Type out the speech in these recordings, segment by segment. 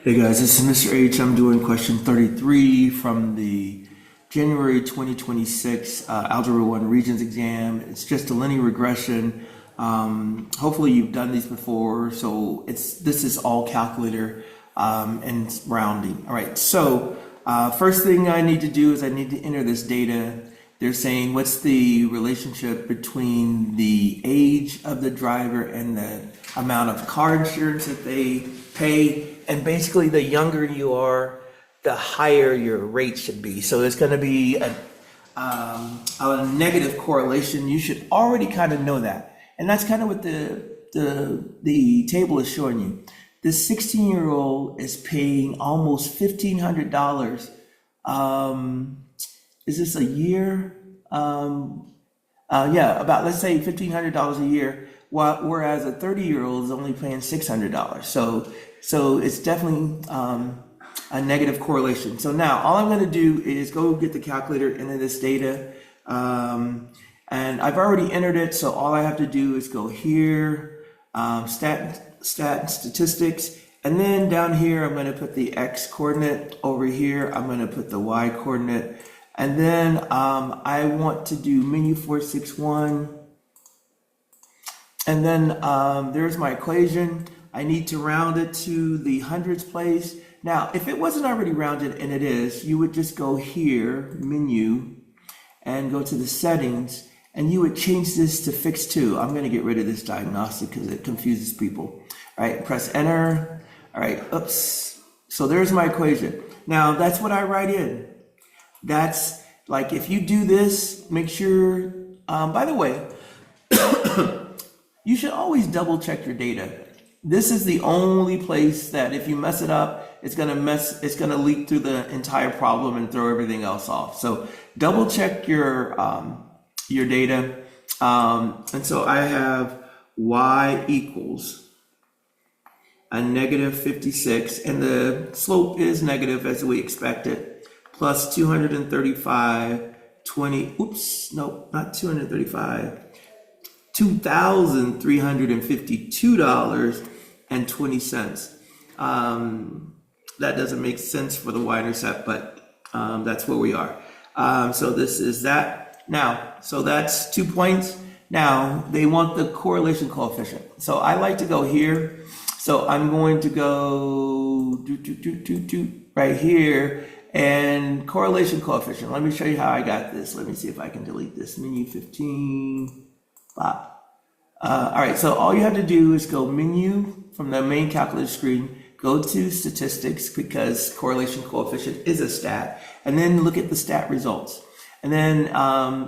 Hey guys, this is Mr. H. I'm doing question 33 from the January 2026 Algebra 1 Regents exam. It's just a linear regression. Hopefully you've done these before, so this is all calculator and rounding. All right, so first thing I need to do is I need to enter this data. They're saying what's the relationship between the age of the driver and the amount of car insurance that they pay. And basically, the younger you are, the higher your rate should be. So it's going to be a negative correlation. You should already kind of know that. And that's kind of what the table is showing you. This 16-year-old is paying almost $1,500. Is this a year? Yeah, about, let's say $1,500 a year, whereas a 30-year-old is only paying $600. So it's definitely a negative correlation. So now all I'm going to do is go get the calculator, enter this data. And I've already entered it, so all I have to do is go here, statistics, and then down here I'm going to put the x coordinate. Over here I'm going to put the y coordinate, and then I want to do menu 461, and then there's my equation. I need to round it to the hundreds place. Now, if it wasn't already rounded, and it is, you would just go here, menu, and go to the settings, and you would change this to fix 2. I'm going to get rid of this diagnostic because it confuses people. All right, press enter. All right, oops. So there's my equation. Now, that's what I write in. That's like, if you do this, make sure, by the way, you should always double check your data. This is the only place that if you mess it up, it's gonna leak through the entire problem and throw everything else off. So double check your data. And so I have y equals a negative 56, and the slope is negative as we expected, plus 235, 20, oops, no, not 235, $2,352.20. That doesn't make sense for the y-intercept, but that's where we are. So this is that. Now, so that's 2 points. Now, they want the correlation coefficient. So I like to go here. So I'm going to go right here, and correlation coefficient. Let me show you how I got this. Let me see if I can delete this. Menu 15. All right, so all you have to do is go menu from the main calculator screen, go to statistics because correlation coefficient is a stat, and then look at the stat results. And then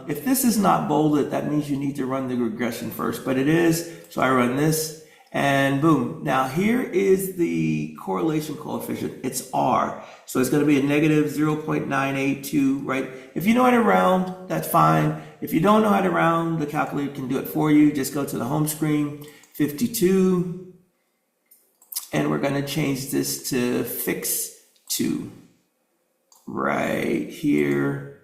if this is not bolded, that means you need to run the regression first, but it is. So I run this, and boom. Now here is the correlation coefficient. It's R. So it's going to be a negative 0.982, right? If you know how to round, that's fine. If you don't know how to round, the calculator can do it for you. Just go to the home screen, 52, and we're going to change this to fix 2 right here.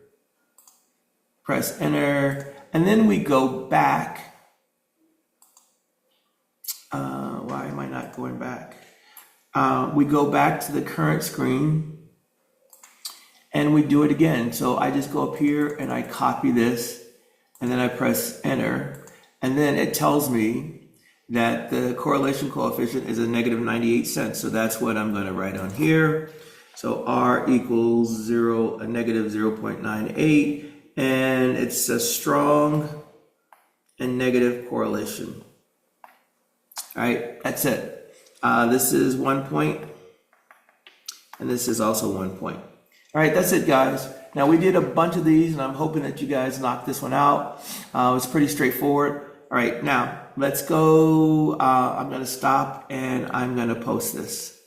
Press enter, and then we go back. Why am I not going back? We go back to the current screen, and we do it again. So I just go up here and I copy this, and then I press enter, and then it tells me that the correlation coefficient is a negative 98 cents. So that's what I'm going to write on here. So R equals a negative 0.98, and it's a strong and negative correlation. All right, that's it. This is 1 point, and this is also 1 point. All right, that's it, guys. Now, we did a bunch of these, and I'm hoping that you guys knocked this one out. It's pretty straightforward. All right, now let's go. I'm going to stop, and I'm going to post this.